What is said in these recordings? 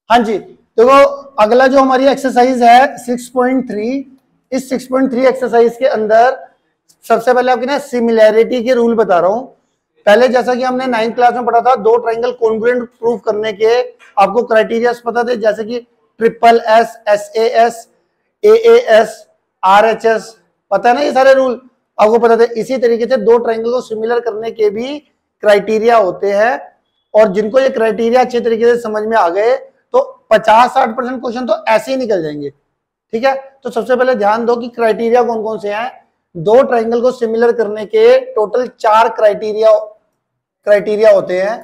हाँ जी, देखो अगला जो हमारी एक्सरसाइज है 6.3, इस 6.3 एक्सरसाइज के अंदर सबसे पहले आपकी ना सिमिलैरिटी के रूल बता रहा हूं। पहले जैसा कि हमने 9th क्लास में पढ़ा था, दो ट्राइंगल कॉन्ग्रुएंट प्रूव करने के आपको क्राइटेरिया पता थे, जैसे कि triple S, SAS, AAS, RHS, पता है ना ये सारे रूल आपको पता थे। इसी तरीके से दो ट्राइंगल को सिमिलर करने के भी क्राइटेरिया होते हैं, और जिनको ये क्राइटेरिया अच्छे तरीके से समझ में आ गए तो 50-60% क्वेश्चन तो ऐसे ही निकल जाएंगे। ठीक है, तो सबसे पहले ध्यान दो कि क्राइटेरिया कौन कौन से हैं। दो ट्राइंगल को सिमिलर करने के टोटल 4 क्राइटेरिया होते हैं।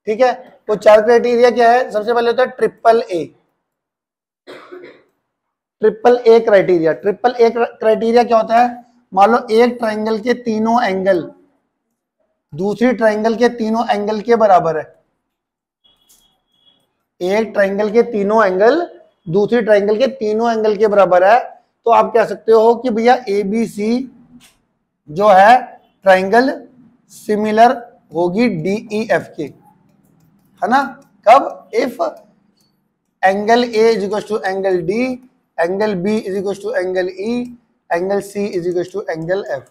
ठीक है, तो 4 क्राइटेरिया क्या है? सबसे पहले होता है triple A criteria. Triple A criteria क्या होता है? मान लो एक ट्राइंगल के तीनों एंगल दूसरी ट्राइंगल के तीनों एंगल के बराबर है। एक ट्राइंगल के तीनों एंगल दूसरी ट्राइंगल के तीनों एंगल के बराबर है, तो आप कह सकते हो कि भैया ABC जो है ट्राइंगल सिमिलर होगी DEF के, है ना। कब? If angle A is equal to angle D, angle B is equal to angle E, angle C is equal to angle F।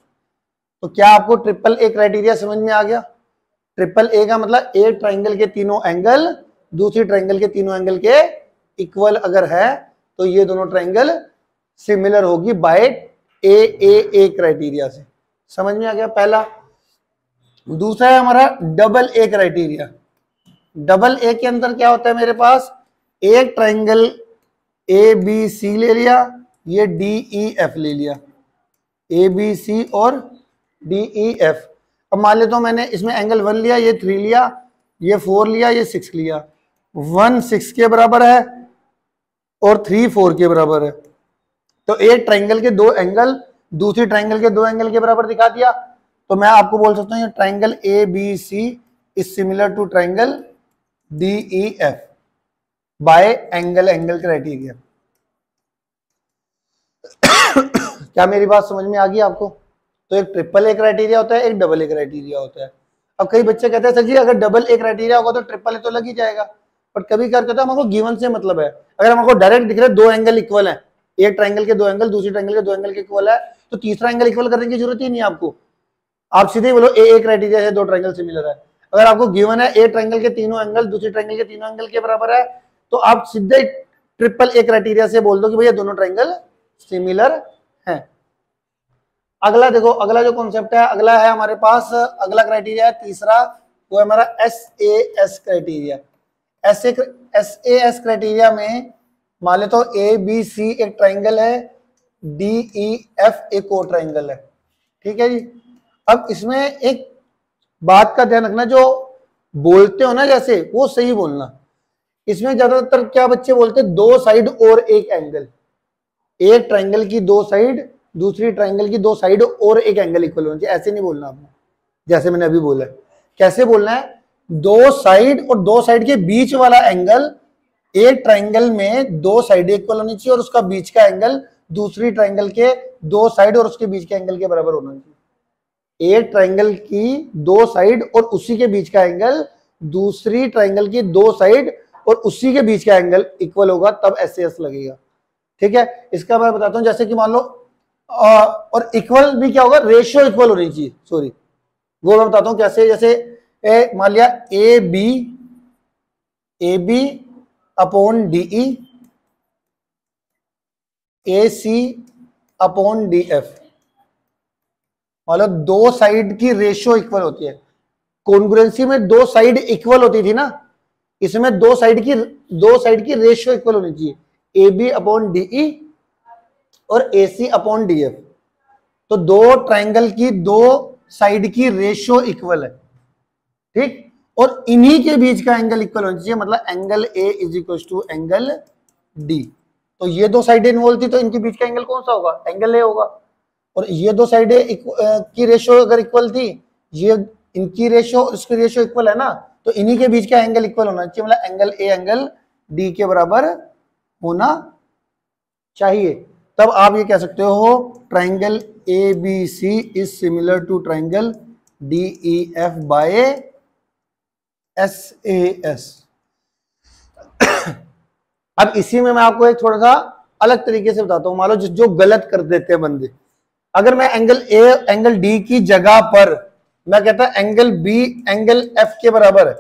तो क्या आपको ट्रिपल ए क्राइटेरिया समझ में आ गया? ट्रिपल ए का मतलब एक ट्राइंगल के तीनों एंगल दूसरी ट्राइंगल के तीनों एंगल के इक्वल अगर है तो ये दोनों ट्राइंगल सिमिलर होगी बाय ए क्राइटेरिया से। समझ में आ गया पहला। दूसरा है हमारा double A criteria. Double A के अंदर क्या होता है? मेरे पास एक ट्राइंगल ABC ले लिया, ये DEF ले लिया, ABC और DEF। अब मान लेता हूं मैंने इसमें एंगल 1 लिया, ये 3 लिया, ये 4 लिया, ये 6 लिया। 1 6 के बराबर है और 3 4 के बराबर है, तो एक ट्राइंगल के दो एंगल दूसरी ट्राइंगल के दो एंगल के बराबर दिखा दिया। तो मैं आपको बोल सकता हूँ ये triangle ABC is similar to triangle DEF by angle criteria. क्या मेरी बात समझ में आ गई आपको? तो एक ट्रिपल ए क्राइटेरिया होता है, एक डबल ए क्राइटेरिया होता है। अब कई बच्चे कहते हैं सर जी अगर डबल ए क्राइटेरिया होगा तो ट्रिपल ए तो लग ही जाएगा, बट कभी क्या करता है हमको गिवन से मतलब है। अगर हमको डायरेक्ट दिख रहा है दो एंगल इक्वल है, एक ट्राइंगल के दो एंगल दूसरी ट्राइंगल के दो एंगल के इक्वल है, तो तीसरा एंगल इक्वल करने की जरूरत ही नहीं है आपको। आप सीधे ही बोलो ए क्राइटेरिया से दो ट्राइंगल सिमिलर है। अगर आपको गिवन है ए ट्राइंगल के तीनों एंगल दूसरी ट्राइंगल के तीनों एंगल के बराबर है, तो आप सीधे ट्रिपल ए क्राइटेरिया से बोल दो कि भैया दोनों ट्राइंगल सिमिलर हैं। अगला देखो, अगला जो कॉन्सेप्ट है, अगला है हमारे पास, अगला क्राइटेरिया है तीसरा, वो है हमारा SAS क्राइटेरिया। SAS क्राइटेरिया में मान लेते हो ABC एक ट्राइंगल है, DEF एक और ट्राइंगल है। ठीक है जी। अब इसमें एक बात का ध्यान रखना, जो बोलते हो ना जैसे वो सही बोलना। इसमें ज्यादातर क्या बच्चे बोलते हैं, दो साइड और एक एंगल। एक ट्राइंगल की दो साइड दूसरी ट्राइंगल की दो साइड और एक एंगल इक्वल होना चाहिए, ऐसे नहीं बोलना आपने, जैसे मैंने अभी बोला है। कैसे बोलना है? दो साइड और दो साइड के बीच वाला एंगल, एक ट्राइंगल में दो साइड इक्वल होनी चाहिए और उसका बीच का एंगल दूसरी ट्राइंगल के दो साइड और उसके बीच के एंगल के बराबर होना चाहिए। एक ट्राइंगल की दो साइड और उसी के बीच का एंगल दूसरी ट्राइंगल की दो साइड और उसी के बीच का एंगल इक्वल होगा, तब SAS लगेगा। ठीक है, इसका मैं बताता हूं। जैसे कि मान लो और इक्वल भी क्या होगा, रेशियो इक्वल होनी चाहिए, सॉरी वो मैं बताता हूं कैसे। जैसे मान लिया AB upon DE, AC upon DF। मतलब दो साइड की रेशियो इक्वल होती है। कॉन्ग्रुएंसी में दो साइड इक्वल होती थी ना, इसमें दो साइड की रेशियो इक्वल होनी चाहिए, AB अपॉन DE और AC अपॉन DF। तो दो ट्राइंगल की दो साइड की रेशियो इक्वल है, ठीक, और इन्हीं के बीच का एंगल इक्वल होना चाहिए, मतलब angle A is equal to angle D। तो ये दो साइडें इन्वॉल्व थी, तो इनके बीच का एंगल कौन सा होगा? एंगल A होगा। और ये दो साइडें की रेशियो अगर इक्वल थी, ये इनकी रेशियो इसकी रेशियो इक्वल है ना, तो इन्हीं के बीच का एंगल इक्वल होना चाहिए, मतलब एंगल A एंगल D के बराबर होना चाहिए। तब आप ये कह सकते हो triangle ABC is similar to triangle DEF by SAS। अब इसी में मैं आपको एक थोड़ा सा अलग तरीके से बताता हूं। मान लो जो गलत कर देते हैं बंदे, अगर मैं एंगल ए एंगल डी की जगह पर मैं कहता एंगल बी एंगल एफ के बराबर है,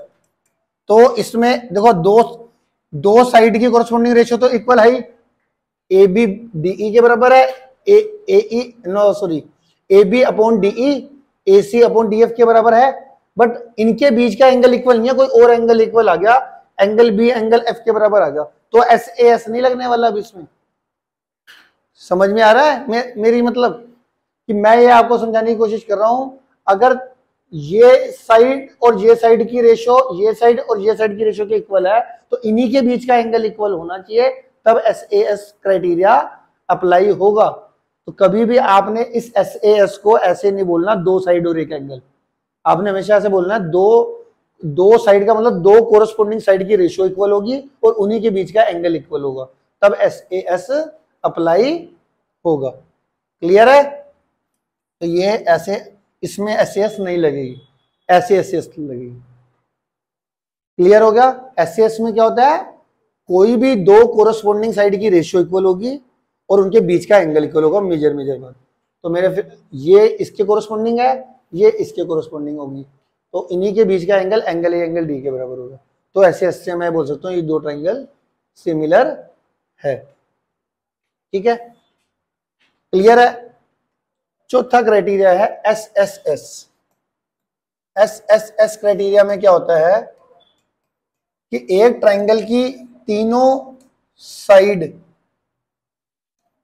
तो इसमें देखो दो साइड की कोरस्पोंडिंग रेशियो तो इक्वल है। ए बी डी ई के बराबर है, A B upon D E A C upon D F के बराबर है। बट इनके बीच का एंगल इक्वल नहीं है, कोई और एंगल इक्वल आ गया, एंगल बी एंगल एफ के बराबर आ गया, तो एस ए एस नहीं लगने वाला अब इसमें। समझ में आ रहा है मेरी मतलब कि मैं ये आपको समझाने की कोशिश कर रहा हूं, अगर ये साइड और ये साइड की रेशो ये साइड और ये साइड की रेशो के इक्वल है, तो इन्हीं के बीच का एंगल इक्वल होना चाहिए, तब S A S criteria apply होगा। तो कभी भी आपने इस एस ए एस को ऐसे नहीं बोलना दो साइड और एक एंगल, आपने हमेशा ऐसे बोलना है दो साइड का मतलब दो कोरस्पोंडिंग साइड की रेशियो इक्वल होगी और उन्हीं के बीच का एंगल इक्वल होगा, तब एस ए एस अप्लाई होगा। क्लियर है? तो ये ऐसे इसमें एस ए एस नहीं लगेगी, ऐसे एस ए एस लगेगी। क्लियर हो गया? एस ए एस में क्या होता है, कोई भी दो कोरस्पोंडिंग साइड की रेशियो इक्वल होगी और उनके बीच का एंगल इक्वल होगा मेजर बात। तो मेरे फिर ये इसके कोरस्पोंडिंग है, ये इसके कोरस्पोंडिंग होगी, तो इन्हीं के बीच का angle angle A angle D के बराबर होगा। तो ऐसे से मैं बोल सकता हूँ ये दो ट्रायंगल सिमिलर है। ठीक है? क्लियर है? चौथा क्राइटेरिया है S S S. S S S criteria में क्या होता है कि एक ट्रायंगल की तीनों side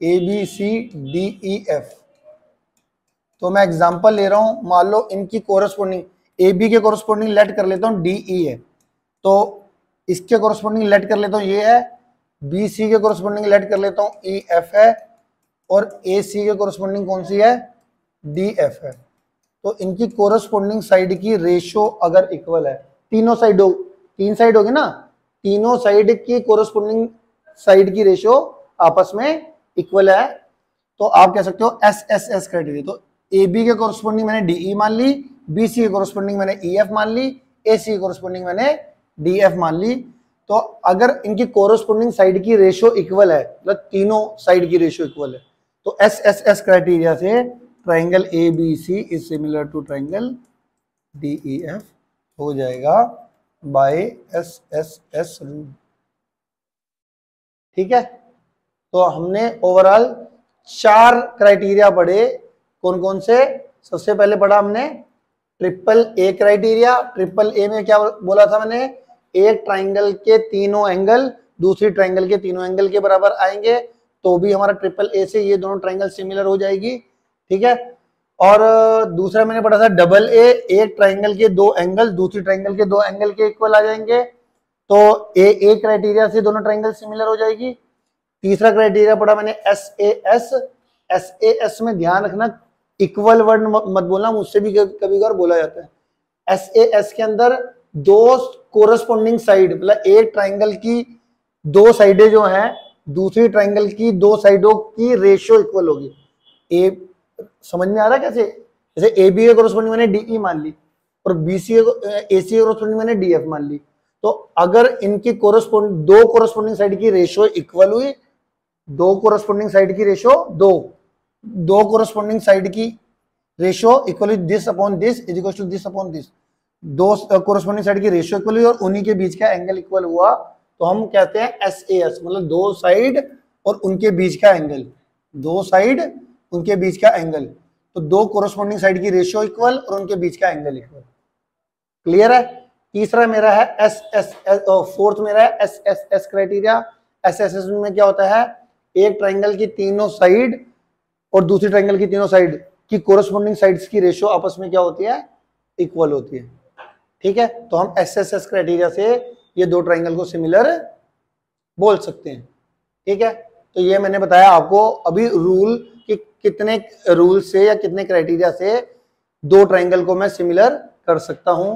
A B C D E F, तो मैं एग्जांपल ले रहा हूं, मान लो इनकी कोरस्पोंडिंग ए बी के कोरस्पोंडिंग लेट कर लेता हूं डी ई है, तो इसके कोरस्पोंडिंग लेट कर लेता हूं ये है, बी सी के कोरस्पोंडिंग लेट कर लेता हूं ई एफ है, और ए सी के कोरस्पोंडिंग कौन सी है, डी एफ है। तो इनकी कोरस्पोंडिंग साइड की रेशो अगर इक्वल है, तीनों साइड हो, तीन साइड होगी ना, तीनों साइड की कोरस्पोंडिंग साइड की रेशो आपस में इक्वल है, तो आप कह सकते हो एस एस एस क्राइटेरिया। तो ए बी के कोरस्पोंडिंग मैंने डी ई मान ली, बी सी के कोरस्पोंडिंग मैंने ई एफ मान ली, ए सी के कोरस्पोंडिंग मैंने डी एफ मान ली। तो अगर इनकी कोरस्पोंडिंग साइड की रेशो इक्वल है, मतलब तीनों साइड की रेशो इक्वल है, तो एस एस एस क्राइटेरिया से triangle A B C is similar to triangle D E F हो जाएगा by S S S rule. ठीक है? तो हमने ओवरऑल 4 क्राइटेरिया पढ़े। कौन कौन से? सबसे पहले पढ़ा हमने triple A criteria. Triple A में क्या बोला था मैंने, एक ट्राइंगल के तीनों एंगल दूसरी ट्राइंगल के तीनों एंगल के बराबर आएंगे, तो भी हमारा ट्रिपल ए से ये दोनों ट्राइंगल सिमिलर हो जाएगी। ठीक है? और दूसरा मैंने पढ़ा था डबल ए, एक ट्राइंगल के दो एंगल दूसरी ट्राइंगल के दो एंगल के इक्वल आ जाएंगे, तो ए क्राइटेरिया से दोनों ट्राइंगल सिमिलर हो जाएगी। तीसरा क्राइटेरिया पढ़ा मैंने S A S. S A S में ध्यान रखना, इक्वल वर्ड मत बोलना, मुझसे भी कभी कभार बोला जाता है। एस ए एस के अंदर दो कोरस्पोंडिंग साइड, मतलब एक ट्राइंगल की दो साइडें जो हैं दूसरी ट्राइंगल की दो साइडों की रेशियो इक्वल होगी। ए समझ में आ रहा है कैसे? जैसे ए बी के कोरस्पोंडिंग मैंने डी ई मान ली और बी सी ए सी के कोरस्पोंडिंग मैंने डी एफ मान ली, तो अगर इनकी दो कोरस्पोंडिंग साइड की रेशियो इक्वल हुई, दो कोरस्पोंडिंग साइड की रेशियो दो कोरस्पोंडिंग साइड की ratio equal this upon this is equal to this upon this, दो कोरस्पोंडिंग साइड की रेशियो इक्वल हुई और उन्हीं के बीच का एंगल इक्वल हुआ, तो हम कहते हैं एस ए एस, मतलब दो साइड और उनके बीच का एंगल, दो साइड उनके बीच का एंगल, तो दो कोरस्पोंडिंग साइड की रेशियो इक्वल और उनके बीच का एंगल इक्वल। क्लियर है? तीसरा मेरा है एस एस एस, फोर्थ मेरा है S S S criteria. S S S में क्या होता है, एक ट्राइंगल की तीनों साइड और दूसरी ट्राइंगल की तीनों साइड की कोरस्पोंडिंग साइड्स की रेशियो आपस में क्या होती है, इक्वल होती है। ठीक है? तो हम एस एस एस क्राइटेरिया से ये दो ट्राइंगल को सिमिलर बोल सकते हैं। ठीक है? तो ये मैंने बताया आपको अभी रूल कि कितने रूल से या कितने क्राइटेरिया से दो ट्राइंगल को मैं सिमिलर कर सकता हूं।